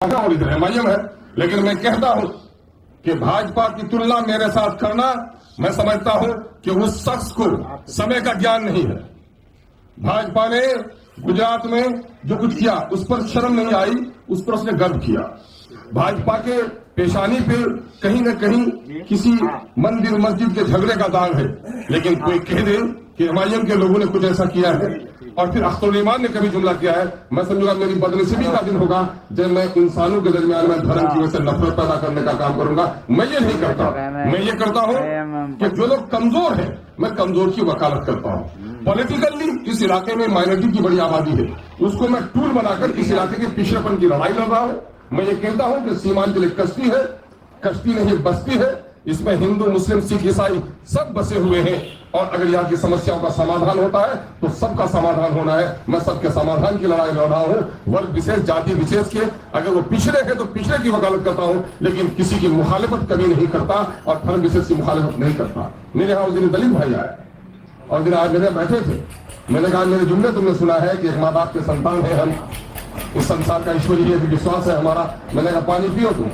और इधर एमआईएम है। लेकिन मैं कहता हूं कि भाजपा की तुलना मेरे साथ करना, मैं समझता हूं कि उस शख्स को समय का ज्ञान नहीं है। भाजपा ने गुजरात में जो कुछ किया उस पर शर्म नहीं आई, उस पर उसने गर्व किया। भाजपा के पेशानी पे कहीं न कहीं किसी मंदिर मस्जिद के झगड़े का दाग है, लेकिन कोई कह दे कि एमआईएम के लोगों ने कुछ ऐसा किया है और फिर अख्तर ईमान ने कभी जुमला किया है, मैं समझूंगा मेरी बदनसीबी का दिन होगा जब मैं इंसानों के दरमियान में धर्म की वजह से नफरत पैदा करने का काम करूंगा। मैं ये नहीं करता। मैं ये करता हूं कि जो लोग कमजोर हैं, मैं कमजोर की वकालत करता हूं। पॉलिटिकली इस इलाके में माइनॉरिटी की बड़ी आबादी है, उसको मैं टूल बनाकर इस इलाके के पिछड़ेपन की लड़ाई लड़ रहा हूं। मैं ये कहता हूं कि सीमांचल एक कश्ती है, कश्ती नहीं बस्ती है, इसमें हिंदू मुस्लिम सिख ईसाई सब बसे हुए हैं और अगर यहाँ की समस्याओं का समाधान होता है तो सबका समाधान होना है। मैं सबके समाधान की लड़ाई लड़ रहा हूँ। वर्ग विशेष जाति विशेष के अगर वो पिछड़े हैं तो पिछड़े की वकालत करता हूँ, लेकिन किसी की मुखालिफत कभी नहीं करता और धर्म विशेष की मुखालिफत नहीं करता। मेरे यहाँ उस दिन दलित भाई आए और दिन आज मेरे बैठे थे, मैंने कहा मेरे जुमले तुमने सुना है कि एक माँ बाप के संतान है हम, इस संसार का ईश्वरीय विश्वास है हमारा। मैंने कहा पानी पियो तुम,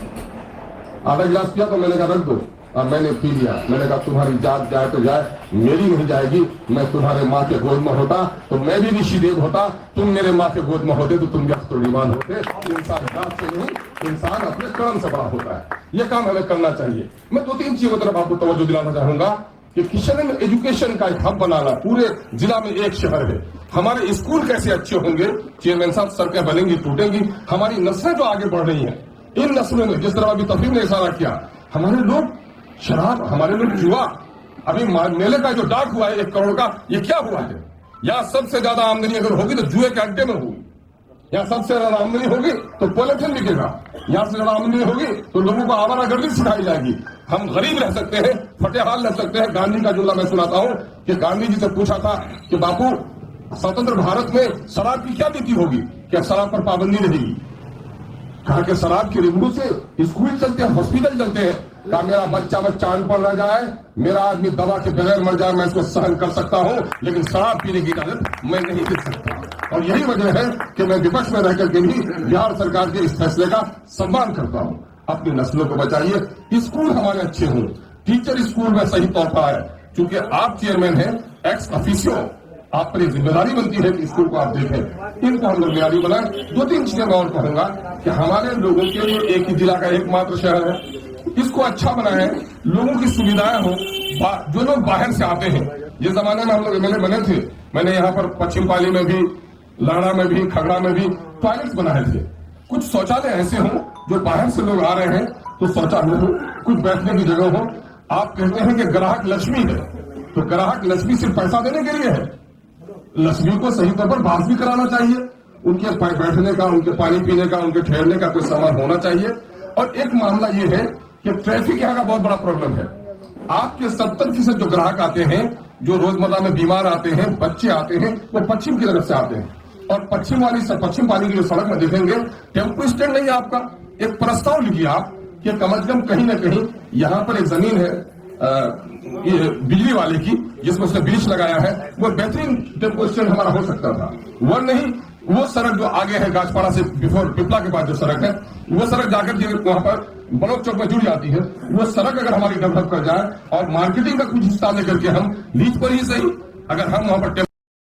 आधा गिलास पिया तो मैंने कहा रख दो, और मैंने पी लिया। मैंने कहा तुम्हारी जात जाए तो जाए, मेरी नहीं जाएगी। मैं तुम्हारे माँ के गोद में होता तो मैं भी ऋषिदेव होता, तुम मेरे माँ के गोद में होते तो तुम भी अख्तुरीमान होते। इंसान जात से नहीं, इंसान अपने कर्म से बड़ा होता है। ये काम हमें करना चाहिए। मैं 2-3 चीजों तरफ आपको तवज्जो दिलाना चाहूंगा कि किशन में एजुकेशन का एक हब बनाना, पूरे जिला में एक शहर है। हमारे स्कूल कैसे अच्छे होंगे, चेयरमैन साहब, सड़कें बनेंगी टूटेंगी, हमारी नस्लें जो आगे बढ़ रही हैं, इन नस्लों में जिस तरह अभी तफरीम ने इशारा किया, हमारे लोग शराब, हमारे लोग जुआ, अभी मेले का जो डाक हुआ है 1 करोड़ का, ये क्या हुआ है? यहाँ सबसे ज्यादा आमदनी अगर होगी तो जुए के अड्डे में होगी। यहाँ सबसे ज्यादा आमदनी होगी तो पॉलिथिन बिकेगा। यहाँ से ज्यादा आमदनी होगी तो लोगों को आवारागर्दी सिखाई जाएगी। हम गरीब रह सकते हैं, फटेहाल रह सकते हैं। गांधी का जुमला मैं सुनाता हूँ कि गांधी जी से पूछा था कि बापू स्वतंत्र भारत में शराब की क्या नीति होगी, क्या शराब पर पाबंदी रहेगी? कहा कि शराब की रेवड़ू से स्कूल चलते हैं, हॉस्पिटल चलते हैं। कहा मेरा बच्चा अनपढ़ रह जाए, मेरा आदमी दवा के बगैर मर जाए, मैं इसको सहन कर सकता हूं, लेकिन शराब पीने की इजाजत मैं नहीं दे सकता। और यही वजह है कि मैं विपक्ष में रहकर के भी बिहार सरकार के इस फैसले का सम्मान करता हूं। अपनी नस्लों को बचाइए, स्कूल हमारे अच्छे हों, टीचर स्कूल में सही तौर पर आए। चूंकि आप चेयरमैन हैं एक्स ऑफिशियो, आप पर जिम्मेदारी बनती है कि स्कूल को आप देखें, इनको हम लोग बुनियादी बनाए। 2-3 चीजें मैं और कहूंगा कि हमारे लोगों के लिए एक ही जिला का एकमात्र शहर है, इसको अच्छा बनाए, लोगों की सुविधाएं हो। जो लोग बाहर से आते हैं, जिस जमाने में हम लोग एमएलए बने थे, मैंने यहाँ पर पश्चिम पाली में भी, लाड़ा में भी, खगड़ा में भी टॉयलेट्स बनाए थे। कुछ शौचालय ऐसे हों जो बाहर से लोग आ रहे हैं तो शौचालय हो, कुछ बैठने की जगह हो। आप कहते हैं कि ग्राहक लक्ष्मी है, तो ग्राहक लक्ष्मी सिर्फ पैसा देने के लिए है? लक्ष्मी को सही तौर पर बात भी कराना चाहिए, उनके बैठने का, उनके पानी पीने का, उनके ठहरने का कोई सामान होना चाहिए। और एक मामला ये है कि ट्रैफिक यहाँ का बहुत बड़ा प्रॉब्लम है। आपके 70% जो ग्राहक आते हैं, जो रोजमर्रा में बीमार आते हैं, बच्चे आते हैं, वो पश्चिम की तरफ से आते हैं। और पश्चिम पानी की जो सड़क में देखेंगे टेम्पो स्टैंड नहीं है आपका। एक प्रस्ताव लिखिए आप कि कम से कम कहीं न कहीं यहाँ पर एक जमीन है बिजली वाले की, जिसमें उसने ब्रिज लगाया है, वो बेहतरीन टेम्पो स्टैंड हमारा हो सकता था। वो नहीं, वो सड़क जो आगे है गाछपाड़ा से बिफोर पिपला के पास जो सड़क है, वो सड़क जाकर के वहां पर बलोक चौक में जुड़ जाती है। वो सड़क अगर हमारी डेवलप कर जाए और मार्केटिंग का कुछ हिस्सा लेकर के हम लीज पर ही सही, अगर हम वहां पर